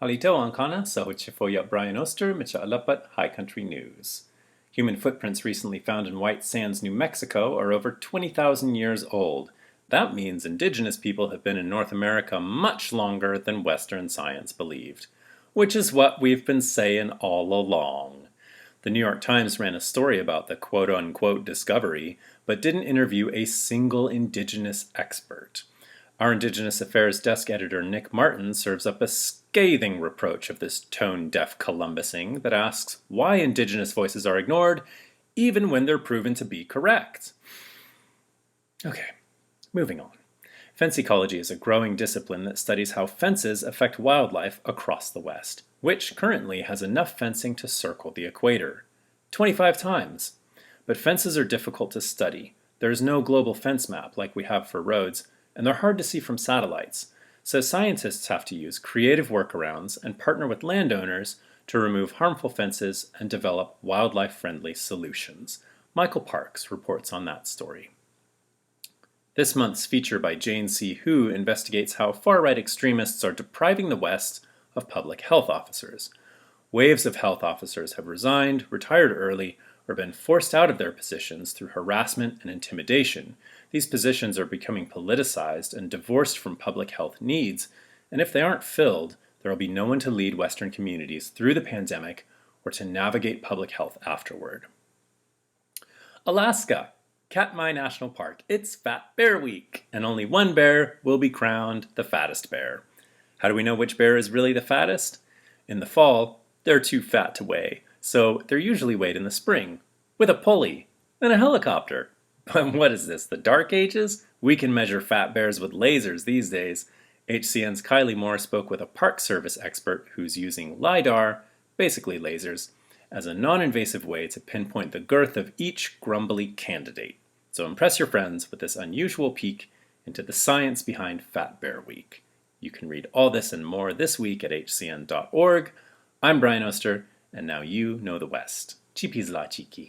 Halito ang kana sa Huchifoya Brian Oaster, Alapat High Country News. Human footprints recently found in White Sands, New Mexico are over 20,000 years old. That means indigenous people have been in North America much longer than Western science believed. Which is what we've been saying all along. The New York Times ran a story about the quote-unquote discovery, but didn't interview a single indigenous expert. Our Indigenous Affairs desk editor Nick Martin serves up a scathing reproach of this tone-deaf Columbusing that asks why Indigenous voices are ignored, even when they're proven to be correct. Okay, moving on. Fence ecology is a growing discipline that studies how fences affect wildlife across the West, which currently has enough fencing to circle the equator. 25 times. But fences are difficult to study. There is no global fence map like we have for roads, and they're hard to see from satellites, so scientists have to use creative workarounds and partner with landowners to remove harmful fences and develop wildlife-friendly solutions. Michael Parks reports on that story. This month's feature by Jane C. Hu investigates how far-right extremists are depriving the West of public health officers. Waves of health officers have resigned, retired early, or been forced out of their positions through harassment and intimidation. These positions are becoming politicized and divorced from public health needs, and if they aren't filled, there will be no one to lead Western communities through the pandemic or to navigate public health afterward. Alaska, Katmai National Park. It's Fat Bear Week, and only one bear will be crowned the fattest bear. How do we know which bear is really the fattest? In the fall, they're too fat to weigh, so they're usually weighed in the spring, with a pulley and a helicopter. But what is this, the Dark Ages? We can measure fat bears with lasers these days. HCN's Kylie Moore spoke with a Park Service expert who's using LiDAR, basically lasers, as a non-invasive way to pinpoint the girth of each grumbly candidate. So impress your friends with this unusual peek into the science behind Fat Bear Week. You can read all this and more this week at hcn.org. I'm Brian Oaster, and now you know the West. Chipizla Chiki.